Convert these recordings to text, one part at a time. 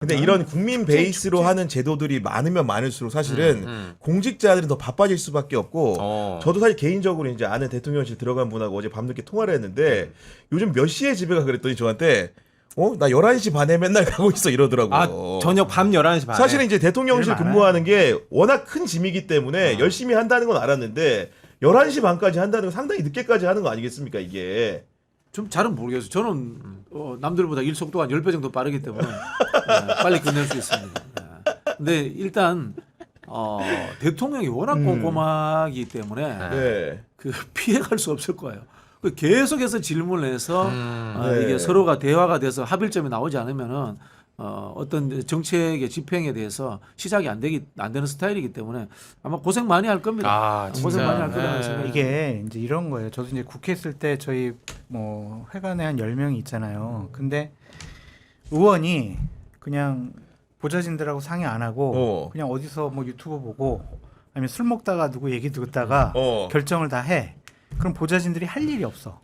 근데 이런 국민 베이스로 하는 제도들이 많으면 많을수록 사실은 공직자들은 더 바빠질 수밖에 없고 저도 사실 개인적으로 이제 아는 대통령실 들어간 분하고 어제 밤늦게 통화를 했는데 요즘 몇 시에 집에 가 그랬더니 저한테 나 11시 반에 맨날 가고 있어 이러더라고요. 아, 저녁 밤 11시 반에. 사실은 이제 대통령실 근무하는 게 워낙 큰 짐이기 때문에 열심히 한다는 건 알았는데 11시 반까지 한다는 건 상당히 늦게까지 하는 거 아니겠습니까 이게. 좀 잘은 모르겠어요. 저는 남들보다 일 속도가 한 10배 정도 빠르기 때문에 빨리 끝낼 수 있습니다. 근데 일단 대통령이 워낙 꼼꼼하기 때문에 네. 그 피해갈 수 없을 거예요. 그 계속해서 질문을 해서 네. 이게 서로가 대화가 돼서 합의점이 나오지 않으면은 어떤 정책의 집행에 대해서 시작이 안 되는 스타일이기 때문에 아마 고생 많이 할 겁니다. 아, 진짜. 고생 많이 할 거라는 생각이 이게 이제 이런 거예요. 저도 이제 국회 있을 때 저희 뭐 회관에 한 10명이 있잖아요. 근데 의원이 그냥 보좌진들하고 상의 안 하고 그냥 어디서 뭐 유튜브 보고 아니면 술 먹다가 누구 얘기 듣다가 결정을 다 해. 그럼 보좌진들이 할 일이 없어.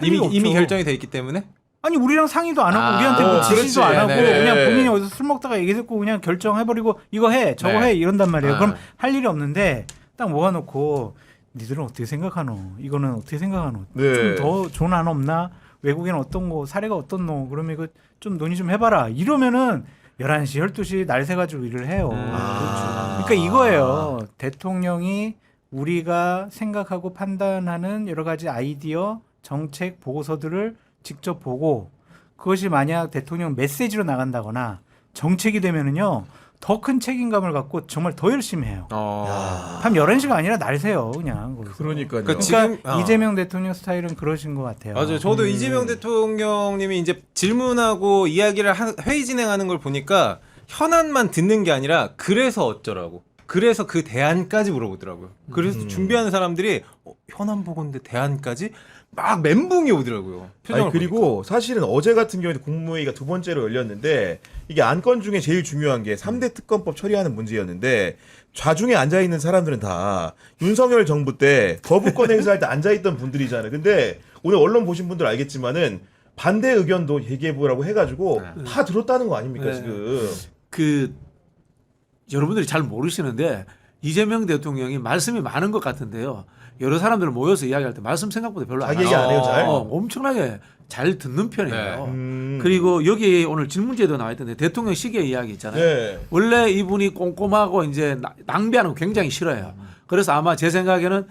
이미 결정이 돼 있기 때문에? 아니 우리랑 상의도 안 하고 우리한테 뭐 지시도 안 하고 네네. 그냥 본인이 어디서 술 먹다가 얘기 듣고 그냥 결정해버리고 이거 해 저거 해 이런단 말이에요. 그럼 할 일이 없는데 딱 모아놓고 니들은 어떻게 생각하노? 이거는 어떻게 생각하노? 네. 좀 더 좋은 안 없나? 외국에는 어떤 거 사례가 어떻노? 그러면 이거 좀 논의 좀 해봐라. 이러면은 11시 12시 날 새가지고 일을 해요. 그러니까 이거예요. 대통령이 우리가 생각하고 판단하는 여러 가지 아이디어 정책 보고서들을 직접 보고 그것이 만약 대통령 메시지로 나간다거나 정책이 되면은요 더 큰 책임감을 갖고 정말 더 열심히 해요. 밤 11시가 아니라 날 새요 그냥. 거기서. 그러니까요. 그러니까 지금, 이재명 대통령 스타일은 그러신 것 같아요. 맞아요. 저도 이재명 대통령님이 이제 질문하고 이야기를 회의 진행하는 걸 보니까 현안만 듣는 게 아니라 그래서 어쩌라고. 그래서 그 대안까지 물어보더라고요. 그래서 준비하는 사람들이 현안 보고인데 대안까지 막 멘붕이 오더라고요. 표정을 그리고 사실은 어제 같은 경우에 국무회의가 두 번째로 열렸는데 이게 안건 중에 제일 중요한 게 3대 특검법 처리하는 문제였는데 좌중에 앉아있는 사람들은 다 윤석열 정부 때 거부권 행사할 때 앉아있던 분들이잖아요. 근데 오늘 언론 보신 분들 알겠지만은 반대 의견도 얘기해보라고 해가지고 다 들었다는 거 아닙니까 지금. 그 여러분들이 잘 모르시는데 이재명 대통령이 말씀이 많은 것 같은데요. 여러 사람들 모여서 이야기할 때 말씀 생각보다 별로 안 자기 얘기 안 해요 잘? 엄청나게 잘 듣는 편이에요. 네. 그리고 여기 오늘 질문제도 나와 있던데 대통령 시계 이야기 있잖아요. 네. 원래 이분이 꼼꼼하고 이제 낭비하는 거 굉장히 싫어요. 그래서 아마 제 생각에는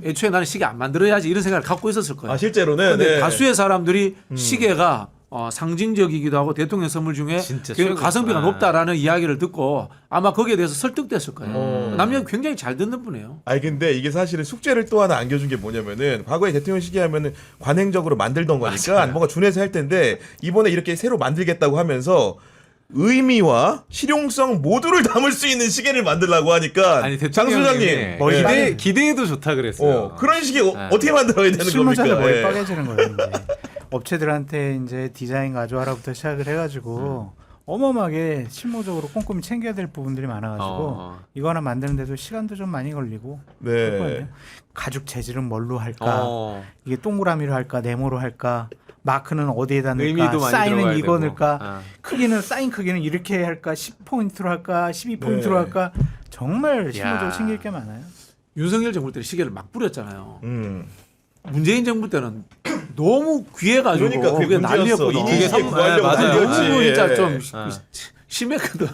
애초에 나는 시계 안 만들어야지 이런 생각을 갖고 있었을 거예요. 아 실제로는. 근데 네. 다수의 사람들이 시계가 상징적이기도 하고 대통령 선물 중에 진짜 굉장히 가성비가 최고구나. 높다라는 이야기를 듣고 아마 거기에 대해서 설득됐을 거예요. 남녀 굉장히 잘 듣는 분이에요. 아니 근데 이게 사실은 숙제를 또 하나 안겨준 게 뭐냐면은 과거에 대통령 시기 하면은 관행적으로 만들던 거니까 뭔가 준해서 할 텐데 이번에 이렇게 새로 만들겠다고 하면서 의미와 실용성 모두를 담을 수 있는 시계를 만들려고 하니까 아니, 장 대통령이 소장님 기대해도 좋다 그랬어요. 그런 시계 어떻게 만들어야 되는 실무자들 겁니까? 머리 예. 빠개지는 거예요. 이제. 업체들한테 이제 디자인 가져와라부터 시작을 해가지고 어마어마하게 실무적으로 꼼꼼히 챙겨야 될 부분들이 많아가지고 이거 하나 만드는데도 시간도 좀 많이 걸리고 그럴 거 네. 아니에요. 가죽 재질은 뭘로 할까? 이게 동그라미로 할까? 네모로 할까? 마크는 어디에다 의미도 넣을까? 많이 사인은 들어가야 이거 되고. 넣을까? 크기는 사인 크기는 이렇게 할까? 10포인트로 할까? 12포인트로 네. 할까? 정말 실무적으로 야. 챙길 게 많아요. 윤석열 정부 때 시계를 막 뿌렸잖아요. 문재인 정부 때는 너무 귀해가지고 그러니까 그게 그게 문제였어. 난리였거든. 이니 시계 구하려고 맞아요. 난리였지. 너무 진짜 좀 아. 심했거든.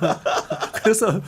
그래서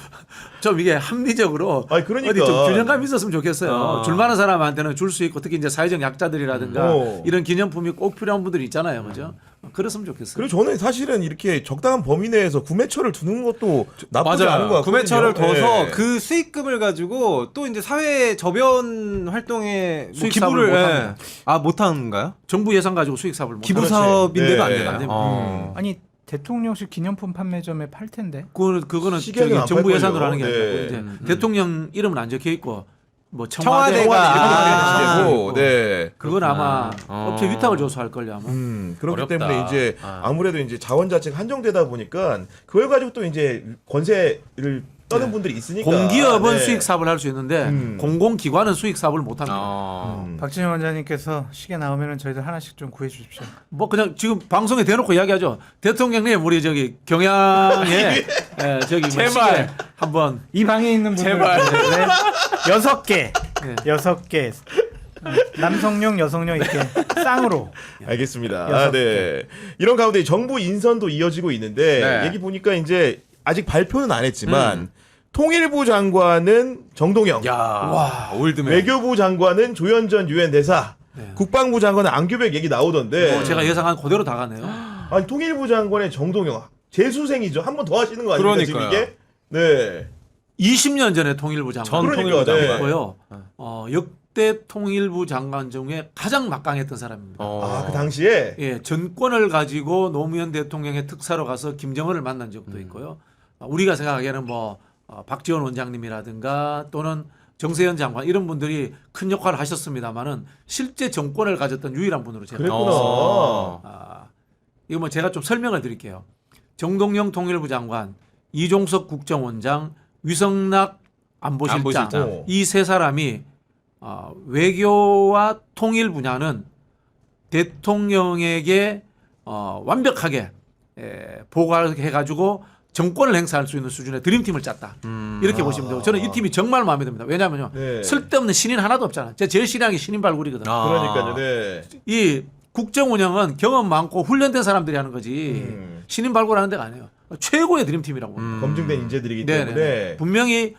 좀 이게 합리적으로 아니, 그러니까. 어디 좀 균형감이 있었으면 좋겠어요. 어. 줄 만한 사람한테는 줄 수 있고 특히 이제 사회적 약자들이라든가 어. 이런 기념품이 꼭 필요한 분들이 있잖아요, 그죠? 그랬으면 좋겠어요. 그리고 저는 사실은 이렇게 적당한 범위 내에서 구매처를 두는 것도 나쁘지 맞아요. 않은 것 같거든요. 구매처를 둬서 예. 그 수익금을 가지고 또 이제 사회 저변 활동에 뭐 수익 기부를 사업을 못합니다. 못하는가요? 정부 예산 가지고 수익 사업을 못 기부 하는 사업인데도 네. 안 안 되나? 됩니다. 아니 대통령실 기념품 판매점에 팔 텐데. 그거는 시계는 저기 안 정부 팔걸요. 예산으로 하는 게 네. 아니고 이제 대통령 이름은 안 적혀 있고 뭐 청와대가 이렇게 아. 되는 시계고, 네. 그건 아마 어. 업체 위탁을 줘서 할 걸요 아마. 그렇기 어렵다. 때문에 이제 아. 아무래도 이제 자원 자체가 한정되다 보니까 그걸 가지고 또 이제 권세를 떠는 네. 분들이 있으니까. 공기업은 네. 수익 사업을 할 수 있는데 공공기관은 수익 사업을 못 합니다. 박진영 원장님께서 시계 나오면은 저희들 하나씩 좀 구해 주십시오. 뭐 그냥 지금 방송에 대놓고 이야기하죠. 대통령님 우리 저기 경향에 예, 저기 뭐 제발. 시계 한번 이 방에 있는 분들 제발. 네. 6개. 네. 6개. 남성용, 여성용 이렇게 쌍으로. 알겠습니다. 아, 여섯 네. 이런 가운데 정부 인선도 이어지고 있는데 네. 얘기 보니까 이제 아직 발표는 안 했지만 통일부 장관은 정동영, 와 올드맨. 외교부 장관은 조현전 유엔 대사, 네. 국방부 장관은 안규백 얘기 나오던데. 제가 예상한 그대로 다 가네요. 아니 통일부 장관의 정동영 재수생이죠. 한 번 더 하시는 거 아닙니까 지금 그러니까요. 이게? 네. 20년 전에 통일부 장관 전 그러니까, 통일부 장관. 네. 고요. 역대 통일부 장관 중에 가장 막강했던 사람입니다. 아 그 당시에 예, 전권을 가지고 노무현 대통령의 특사로 가서 김정은을 만난 적도 있고요. 우리가 생각하기에는 뭐 박지원 원장님이라든가 또는 정세현 장관 이런 분들이 큰 역할을 하셨습니다만은 실제 정권을 가졌던 유일한 분으로 제가 그랬구나. 이거 뭐 제가 좀 설명을 드릴게요. 정동영 통일부 장관, 이종석 국정원장, 위성락 안보실장, 안보실장. 이 세 사람이 외교와 통일 분야는 대통령에게 완벽하게 보고해가지고 정권을 행사할 수 있는 수준의 드림팀을 짰다. 이렇게 보시면 되고 저는 이 팀이 정말 마음에 듭니다. 왜냐하면요. 네. 쓸데없는 신인 하나도 없잖아요. 제가 제일 싫어하는 게 신인 발굴이거든요. 그러니까요. 네. 이 국정 운영은 경험 많고 훈련된 사람들이 하는 거지 신인 발굴하는 데가 아니에요. 최고의 드림팀이라고 봅니다. 검증된 인재들이기 네네. 때문에 분명히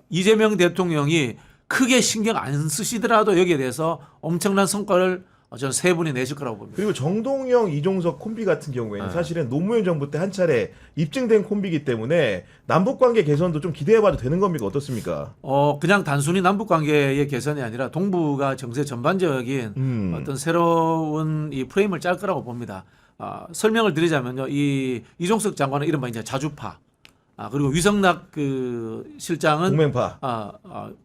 이재명 대통령이 크게 신경 안 쓰시더라도 여기에 대해서 엄청난 성과를 저는 세 분이 내실 거라고 봅니다. 그리고 정동영, 이종석 콤비 같은 경우에는 사실은 노무현 정부 때 한 차례 입증된 콤비이기 때문에 남북 관계 개선도 좀 기대해봐도 되는 겁니까? 어떻습니까? 그냥 단순히 남북 관계의 개선이 아니라 동북아 정세 전반적인 어떤 새로운 이 프레임을 짤 거라고 봅니다. 설명을 드리자면요, 이 이종석 장관은 이른바 이제 자주파, 그리고 위성락 그 실장은 동맹파.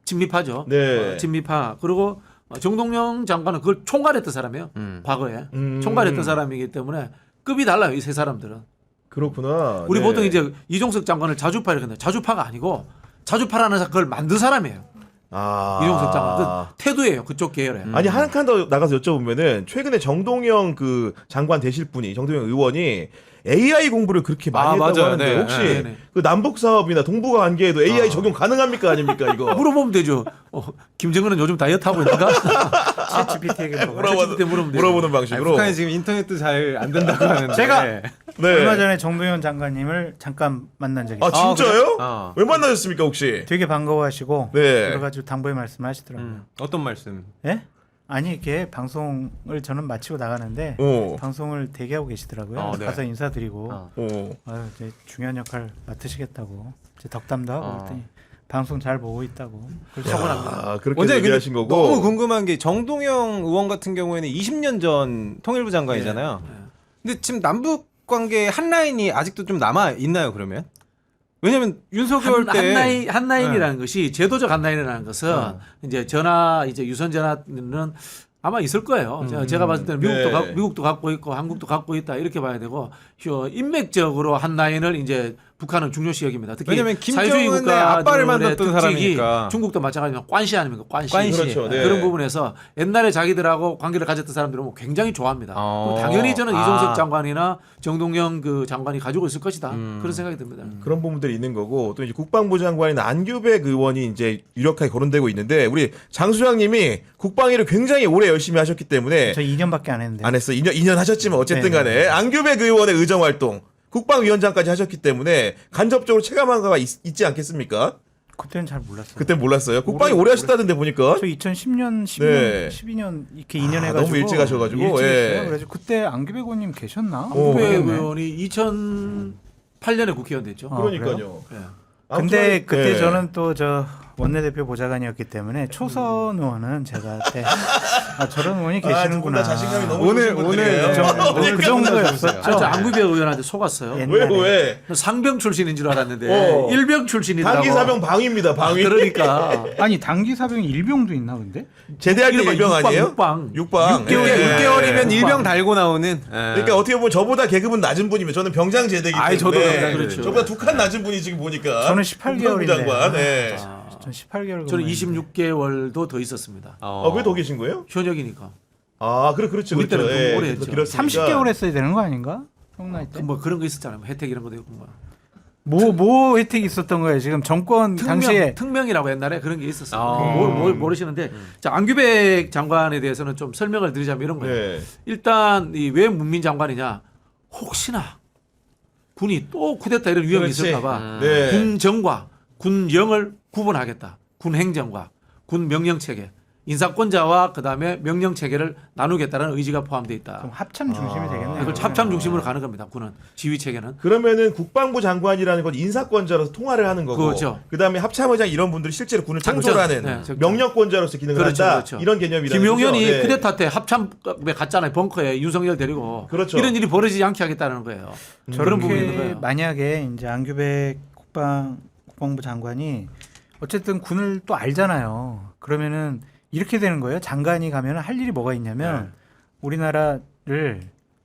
친미파죠. 네. 친미파. 그리고 정동영 장관은 그걸 총괄했던 사람이에요. 과거에 총괄했던 사람이기 때문에 급이 달라요. 이 세 사람들은. 그렇구나. 우리 네. 보통 이제 이종석 장관을 자주파 이렇게 하는데 자주파가 아니고 자주파라는 그걸 만든 사람이에요. 이종석 장관. 그 태도예요. 그쪽 계열에. 아니 한 칸 더 나가서 여쭤보면은 최근에 정동영 그 장관 되실 분이 정동영 의원이 AI 공부를 그렇게 많이 했다고 맞아요. 하는데 네. 혹시 네. 그 남북 사업이나 동북아 관계에도 AI 적용 가능합니까 아닙니까 이거? 물어보면 되죠. 김정은은 요즘 다이어트 하고 있는가? 챗GPT에게 물어보면 되죠. 물어보는 방식으로. 북한이 지금 인터넷도 잘 안 된다고 하는데. 제가 네. 얼마 전에 정동영 장관님을 잠깐 만난 적이 있어요. 아 진짜요? 그래요? 왜 만나셨습니까 혹시? 되게 반가워하시고 네. 여러 가지 당부의 말씀하시더라고요. 어떤 말씀? 예? 아니 이렇게 방송을 저는 마치고 나가는데 방송을 대기하고 계시더라고요. 네. 가서 인사드리고 아유, 이제 중요한 역할 맡으시겠다고 이제 덕담도 하고 그랬더니 방송 잘 보고 있다고. 아 그렇게 원장님 얘기하신 근데 거고. 너무 궁금한 게 정동영 의원 같은 경우에는 20년 전 통일부 장관이잖아요. 근데 지금 남북 관계 한 라인이 아직도 좀 남아 있나요 그러면? 왜냐면 윤석열 때 한라인이라는 것이 제도적 한라인이라는 것은 이제 이제 유선 전화는 아마 있을 거예요. 제가 봤을 때는 네. 미국도 갖고 있고 한국도 갖고 있다 이렇게 봐야 되고 인맥적으로 한라인을 이제 북한은 중요시 여깁니다. 특히 왜냐면 사회주의 김정은의 국가들의 아빠를 만났던 특징이 사람이니까. 중국도 마찬가지로 관시 아닙니까? 관시. 그렇죠. 네. 그런 부분에서 옛날에 자기들하고 관계를 가졌던 사람들은 굉장히 좋아합니다. 그럼 당연히 저는 아. 이종석 장관이나 정동영 그 장관이 가지고 있을 것이다. 그런 생각이 듭니다. 그런 부분들이 있는 거고 또 이제 국방부 장관인 안규백 의원이 이제 유력하게 거론되고 있는데 우리 장 수장님이 국방일을 굉장히 오래 열심히 하셨기 때문에 저 2년밖에 안 했는데. 안 했어. 2년 하셨지만 어쨌든 네. 간에 안규백 의원의 의정 활동 국방위원장까지 하셨기 때문에 간접적으로 체감한 바가 있지 않겠습니까? 그때는 잘 몰랐어요. 그땐 몰랐어요. 국방이 오래 하셨다던데 보니까. 저 2010년, 12년, 네. 12년 이렇게 2년 해가지고 너무 일찍 하셔가지고, 일찍 했어요. 예. 그래서 그때 안규백 의원님 계셨나? 안규백 모르겠네. 의원이 2008년에 국회의원 됐죠. 그러니까요. 예. 근데 아무튼, 그때 예. 저는 또 저 원내대표 보좌관이었기 때문에 초선 의원은 제가 그때 저런 의원이 계시는구나. 자신감이 너무 오늘 좋으신 분들이에요. 오늘 그 정도였었죠. 저 안구배 의원한테 속았어요. 옛날에. 왜? 상병 출신인 줄 알았는데 일병 출신이라고. 단기사병 방위입니다. 방위. 그러니까 아니 단기사병 일병도 있나 근데? 제대할 때 일병 아니에요? 육방. 6방. 6개월이면 일병 달고 나오는. 그러니까 어떻게 보면 저보다 계급은 낮은 분이면 저는 병장 제대이기 때문에 아이, 저도 병장 그렇죠. 저보다 두 칸 낮은 분이 지금 보니까 저는 18개월인데. 장관. 네. 전 18개월. 저는 26개월도 더 있었습니다. 왜 더 계신 거예요? 현역이니까. 그렇죠. 우리 때는 그렇죠. 좀 오래 했죠. 30개월 했어야 되는 거 아닌가? 형 나이 때? 뭐 그런 거 있었잖아요. 혜택 이런 것도 있고 뭐. 뭐 혜택이 있었던 거예요? 지금 정권 당시에 특명이라고 옛날에 그런 게 있었어요. 아. 모르시는데 자, 안규백 장관에 대해서는 좀 설명을 드리자면 이런 거예요. 네. 일단 이 왜 문민 장관이냐? 혹시나 군이 또 쿠데타 이런 위험이 그렇지. 있을까봐 네. 군정과 군영을 구분하겠다. 군 행정과 군 명령 체계, 인사권자와 그 다음에 명령 체계를 나누겠다는 의지가 포함되어 있다. 좀 합참 중심이 되겠네요. 이걸 합참 중심으로 가는 겁니다. 군은 지휘 체계는. 그러면은 국방부 장관이라는 건 인사권자로서 통화를 하는 거고, 그렇죠. 그다음에 합참의장 이런 분들이 실제로 군을 작전. 창조하는 네, 작전. 명령권자로서 기능을 그렇죠, 한다. 그렇죠. 이런 개념이라는 김용현이 거죠. 네. 쿠데타 때 합참에 갔잖아요. 벙커에 윤석열 데리고. 그렇죠. 이런 일이 벌어지지 않게 하겠다는 거예요. 그런 부분이 있는 저렇게 거예요. 만약에 이제 안규백 국방부 장관이 어쨌든 군을 또 알잖아요. 그러면은 이렇게 되는 거예요. 장관이 가면 할 일이 뭐가 있냐면 우리나라를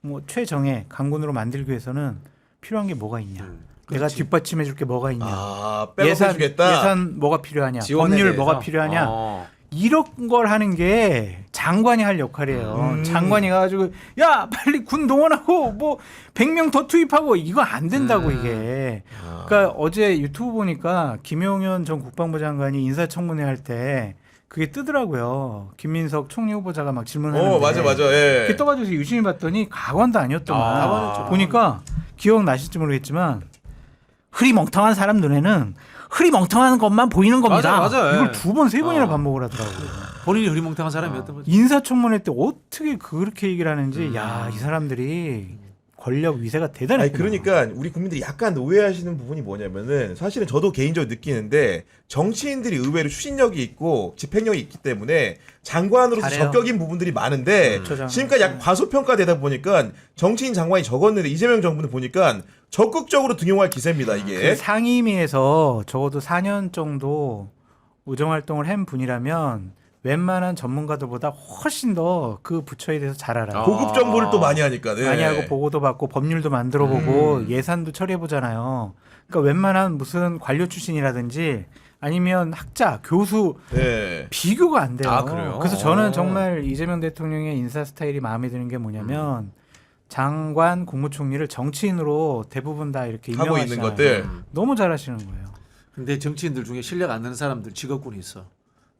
뭐 최정예 강군으로 만들기 위해서는 필요한 게 뭐가 있냐. 내가 그렇지. 뒷받침해 줄 게 뭐가 있냐. 백업해주겠다. 예산 뭐가 필요하냐. 지원에 법률 대해서? 뭐가 필요하냐. 이런 걸 하는 게 장관이 할 역할이에요. 장관이 가가지고 야 빨리 군 동원하고 뭐 100명 더 투입하고 이거 안 된다고 이게. 그러니까 어제 유튜브 보니까 김용현 전 국방부 장관이 인사청문회 할 때 그게 뜨더라고요. 김민석 총리 후보자가 막 질문하는데. 맞아. 예. 그게 떠가지고 유심히 봤더니 가관도 아니었더만. 가관이었죠. 보니까 기억나실지 모르겠지만 흐리멍텅한 사람 눈에는 흐리멍텅한 것만 보이는 겁니다. 맞아. 이걸 두 번 세 번이나 어. 반복을 하더라고요. 본인이 흐리멍텅한 사람이었던 거죠. 인사청문회 때 어떻게 그렇게 얘기를 하는지 야 이 사람들이 권력 위세가 대단했구나. 아니 그러니까 우리 국민들이 약간 오해하시는 부분이 뭐냐면은 사실은 저도 개인적으로 느끼는데 정치인들이 의외로 추진력이 있고 집행력이 있기 때문에 장관으로서 잘해요. 적격인 부분들이 많은데 그렇죠, 지금까지 약간 과소평가되다 보니까 정치인 장관이 적었는데 이재명 정부는 보니까 적극적으로 등용할 기세입니다 이게. 그 상임위에서 적어도 4년 정도 우정 활동을 한 분이라면 웬만한 전문가들보다 훨씬 더 그 부처에 대해서 잘 알아요. 고급 정보를 또 많이 하니까. 네. 많이 하고 보고도 받고 법률도 만들어 보고 예산도 처리해 보잖아요. 그러니까 웬만한 무슨 관료 출신이라든지 아니면 학자, 교수 네. 비교가 안 돼요. 아, 그래요? 그래서 저는 정말 이재명 대통령의 인사 스타일이 마음에 드는 게 뭐냐면 장관, 국무총리를 정치인으로 대부분 다 이렇게 하고 있는 임명하시잖아요. 것들. 너무 잘하시는 거예요. 근데 정치인들 중에 실력 안 되는 사람들 직업군이 있어.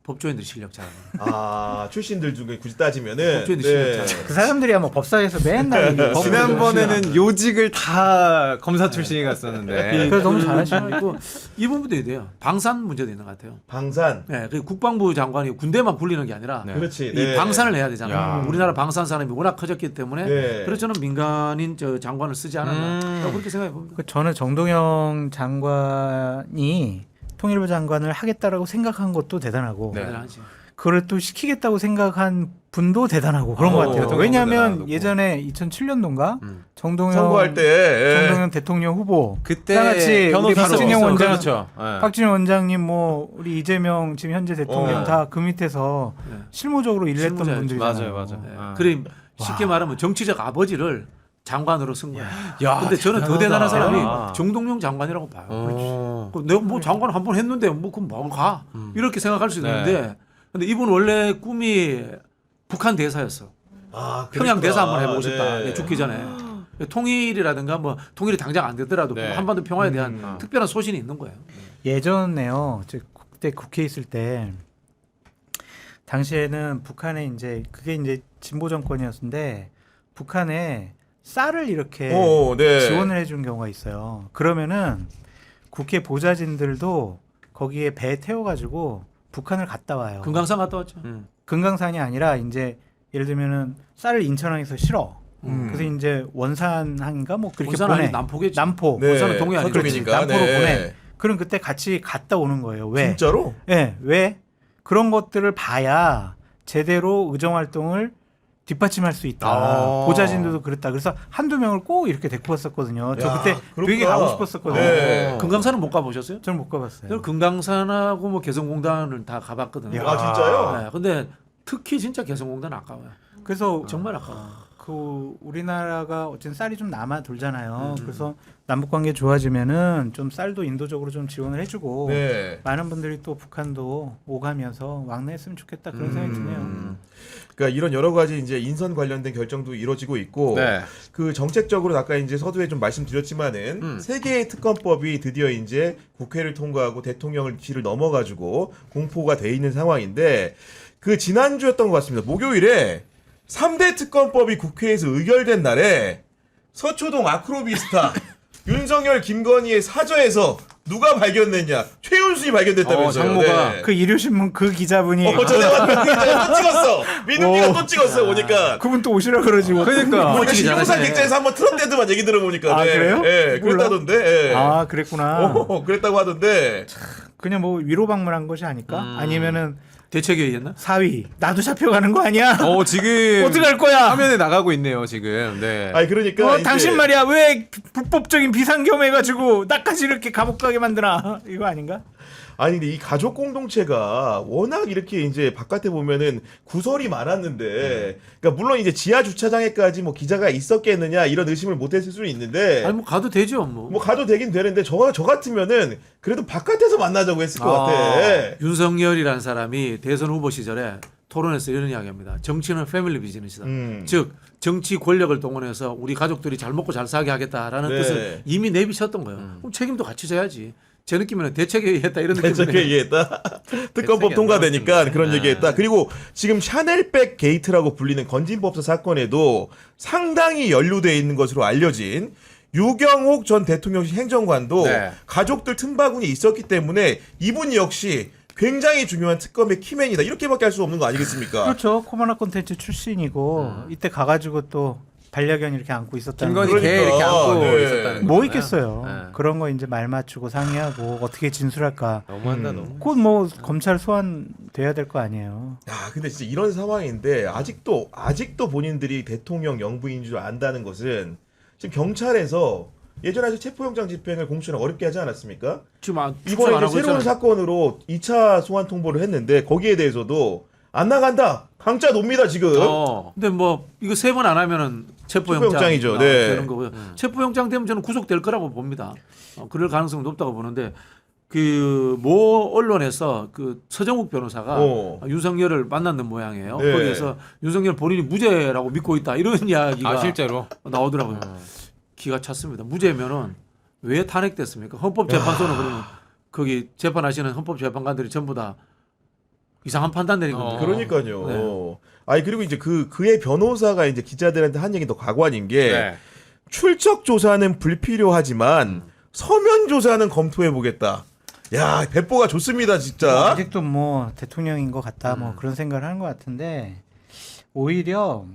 법조인들 실력 잘하는. 출신들 중에 굳이 따지면은 법조인들 실력 잘하는. 그 사람들이야 뭐 법사위에서 맨날 얘기해요. 지난번에는 요직을 다 검사 출신이 갔었는데. 그래서 너무 잘하시는 거예요. 있고 이 부분도 돼요. 방산 문제도 있는 것 같아요. 방산. 네, 그 국방부 장관이 군대만 굴리는 게 아니라 네. 그렇지. 이 네. 방산을 해야 되잖아요. 야. 우리나라 방산 사람이 워낙 커졌기 때문에 네. 그래서 저는 민간인 저 장관을 쓰지 않았나 그렇게 생각해 봅니다. 저는 정동영 장관이 통일부 장관을 하겠다라고 생각한 것도 대단하고 네. 대단하지. 그걸 또 시키겠다고 생각한 분도 대단하고 그런 것 같아요. 대통령도 왜냐하면 대단하고. 예전에 2007년도인가 정동영 선거할 때. 정동영 대통령 후보 그때 같이 우리 박진영 원장 그렇죠. 네. 박진영 원장님 뭐 우리 이재명 지금 현재 대통령 어. 다 그 밑에서 네. 실무적으로 일했던 실무자였죠. 분들이잖아요. 맞아요. 네. 아. 그래 쉽게 말하면 정치적 아버지를 장관으로 쓴 거야. 야, 근데 저는 더 대단한 사람이 대단하다. 정동영 장관이라고 봐요. 어. 내가 뭐 장관 한 번 했는데 뭐 그럼 뭐 가? 이렇게 생각할 수도 네. 있는데 근데 이분 원래 꿈이 북한 대사였어. 평양 그랬구나. 대사 한번 해보고 싶다. 네. 죽기 전에. 통일이라든가 뭐 통일이 당장 안 되더라도 네. 한반도 평화에 대한 특별한 소신이 있는 거예요. 예전에요. 그때 국회에 있을 때 당시에는 북한에 이제 그게 이제 진보 정권이었는데 북한에 쌀을 이렇게 네. 지원을 해준 경우가 있어요. 그러면은 국회 보좌진들도 거기에 배 태워가지고 북한을 갔다 와요. 금강산 갔다 왔죠. 금강산이 아니라 이제 예를 들면은 쌀을 인천항에서 실어. 그래서 이제 원산항인가 뭐 그렇게 원산 보내. 아니 남포겠지. 남포. 네. 원산은 동해 아니고 서쪽이니까. 남포로 네. 보내. 그럼 그때 같이 갔다 오는 거예요. 왜? 진짜로? 네, 왜? 그런 것들을 봐야 제대로 의정 활동을 뒷받침할 수 있다. 아. 보좌진들도 그랬다. 그래서 한두 명을 꼭 이렇게 데리고 갔었거든요. 저 야, 그때 그렇구나. 되게 가고 싶었었거든요. 네. 금강산은 못 가보셨어요? 저는 못 가봤어요. 저는 금강산하고 뭐 개성공단을 다 가봤거든요. 야. 아 진짜요? 네, 근데 특히 진짜 개성공단 아까워요. 그래서 정말 아까워. 그 우리나라가 어쨌든 쌀이 좀 남아 돌잖아요. 음. 그래서 남북 관계 좋아지면은 좀 쌀도 인도적으로 좀 지원을 해주고 네. 많은 분들이 또 북한도 오가면서 왕래했으면 좋겠다 그런 생각이 드네요. 그러니까 이런 여러 가지 이제 인선 관련된 결정도 이루어지고 있고 네. 그 정책적으로 아까 이제 서두에 좀 말씀드렸지만은 세 개의 특검법이 드디어 이제 국회를 통과하고 대통령실을 넘어가지고 공포가 돼 있는 상황인데 그 지난주였던 것 같습니다. 목요일에 3대 특검법이 국회에서 의결된 날에 서초동 아크로비스타 윤석열 김건희의 사저에서 누가 발견됐냐? 최윤순이 발견됐다면서요. 장모가. 네. 그 일요신문 그 기자분이 전화가 또 찍었어. 민우기가 또 찍었어요. 보니까. 그분 또 오시라 그러지 뭐. 그러니까. 뭐 멋지게 신용사 잘하시네. 객자에서 한번 틀었대더만 얘기 들어보니까. 아, 그래요? 예, 몰라. 그랬다던데. 예. 아 그랬구나. 그랬다고 하던데. 그냥 뭐 위로 방문한 것이 아닐까? 아니면은 대책회의였나? 사위 나도 잡혀가는 거 아니야? 지금 어떡할 거야? 화면에 나가고 있네요 지금. 네. 아니 그러니까. 이제 당신 말이야 왜 불법적인 비상겸해가지고 나까지 이렇게 감옥 가게 만드나 이거 아닌가? 아니 근데 이 가족 공동체가 워낙 이렇게 이제 바깥에 보면은 구설이 많았는데, 그러니까 물론 이제 지하 주차장에까지 뭐 기자가 있었겠느냐 이런 의심을 못했을 수는 있는데. 아니 뭐 가도 되죠 뭐. 뭐 가도 되긴 되는데 저 같으면은 그래도 바깥에서 만나자고 했을 것 같아. 윤석열이라는 사람이 대선 후보 시절에 토론에서 이런 이야기합니다. 정치는 패밀리 비즈니스다. 즉 정치 권력을 동원해서 우리 가족들이 잘 먹고 잘 살게 하겠다라는 네. 뜻을 이미 내비쳤던 거예요. 그럼 책임도 같이 져야지. 제 느낌에는 대책회의했다 이런 느낌이에요. 대책 얘기했다. 특검법 대책이 통과되니까 안 그런 나왔습니다. 얘기했다. 그리고 지금 샤넬백 게이트라고 불리는 건진법사 사건에도 상당히 연루돼 있는 것으로 알려진 유경옥 전 대통령실 행정관도 네. 가족들 틈바구니 있었기 때문에 이분 역시 굉장히 중요한 특검의 키맨이다. 이렇게밖에 할 수 없는 거 아니겠습니까? 그렇죠. 코바나 콘텐츠 출신이고 이때 가가지고 또 반려견 이렇게 안고 있었다는 김건희 거. 그러니까. 개 이렇게 안고 네. 있었다는 뭐 거잖아요. 있겠어요. 네. 그런 거 이제 말 맞추고 상의하고 어떻게 진술할까. 너무한다 너무. 곧 뭐 검찰 소환돼야 될 거 아니에요. 야, 근데 진짜 이런 상황인데 아직도 본인들이 대통령 영부인 줄 안다는 것은 지금 경찰에서 예전에 체포영장 집행을 공수처는 어렵게 하지 않았습니까? 지금 이번에 안 이제 하고 새로운 있잖아요. 사건으로 2차 소환 통보를 했는데 거기에 대해서도 안 나간다. 강짜 놉니다 지금. 근데 뭐 이거 3번 안 하면은 체포영장이죠. 네. 되는 거고요. 체포영장 되면 저는 구속될 거라고 봅니다. 그럴 가능성이 높다고 보는데 그 모 언론에서 그 서정욱 변호사가 윤석열을 만났는 모양이에요. 네. 거기에서 윤석열 본인이 무죄라고 믿고 있다 이런 이야기가 실제로. 나오더라고요. 기가 찼습니다. 무죄면은 왜 탄핵됐습니까? 헌법재판소는 그러면 거기 재판하시는 헌법재판관들이 전부 다 이상한 판단 내린 겁니다. 그러니까요. 네. 아니 그리고 이제 그의 변호사가 이제 기자들한테 한 얘기 더 가관인 게 네. 출석 조사는 불필요하지만 서면 조사는 검토해 보겠다. 야, 배포가 좋습니다, 진짜. 아직도 뭐 대통령인 것 같다 뭐 그런 생각을 하는 것 같은데 오히려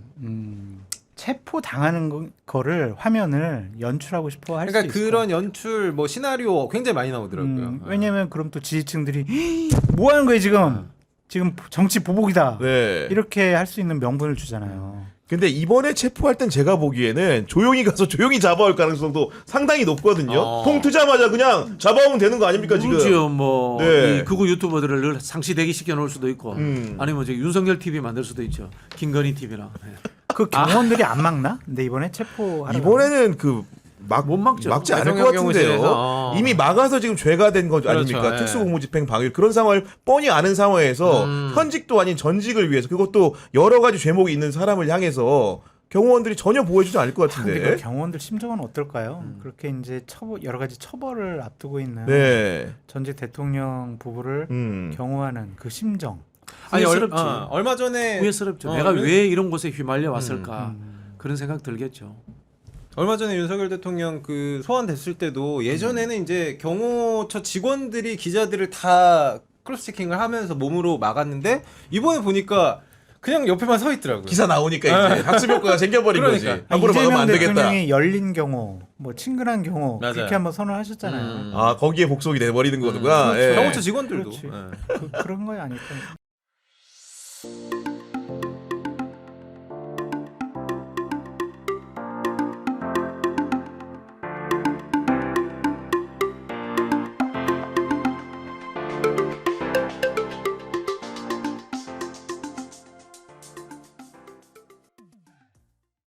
체포 당하는 거를 화면을 연출하고 싶어 할 수 그러니까 있을 그런 연출 뭐 시나리오 굉장히 많이 나오더라고요. 왜냐면 그럼 또 지지층들이 뭐 하는 거예요 지금 정치 보복이다 네. 이렇게 할 수 있는 명분을 주잖아요. 근데 이번에 체포할 땐 제가 보기에는 조용히 가서 조용히 잡아올 가능성도 상당히 높거든요. 통 트자마자 그냥 잡아오면 되는 거 아닙니까 지금? 그렇죠. 뭐 네. 이 극우 유튜버들을 늘 상시 대기시켜 놓을 수도 있고 아니면 저기 윤석열 TV 만들 수도 있죠. 김건희 TV나. 그 경호원들이 안 막나? 근데 이번에 체포하러 이번에는 못 막죠. 막지 않을 것 대통령 같은데요. 경호실에서. 이미 막아서 지금 죄가 된 거 그렇죠. 아닙니까? 예. 특수공무집행 방해 그런 상황을 뻔히 아는 상황에서 현직도 아닌 전직을 위해서 그것도 여러 가지 죄목이 있는 사람을 향해서 경호원들이 전혀 보호해주지 않을 것 근데 같은데. 그 경호원들 심정은 어떨까요? 그렇게 이제 여러 가지 처벌을 앞두고 있는 네. 전직 대통령 부부를 경호하는 그 심정. 아니 후회스럽지. 얼마 전에 후회스럽죠. 내가 왜 이런 곳에 휘말려 왔을까 그런 생각 들겠죠. 얼마 전에 윤석열 대통령 그 소환됐을 때도 예전에는 이제 경호처 직원들이 기자들을 다 크로스 체킹을 하면서 몸으로 막았는데 이번에 보니까 그냥 옆에만 서 있더라고요. 기사 나오니까 이제 학습 효과가 생겨버린 그러니까. 거지. 함부로 막으면 이재명 안 되겠다. 대통령이 열린 경우, 뭐 친근한 경우 맞아요. 그렇게 한번 선언하셨잖아요. 아 거기에 복속이 돼버리는 거구나. 그렇죠. 예. 경호처 직원들도. 그렇지. 예. 그런 거야 아닐까.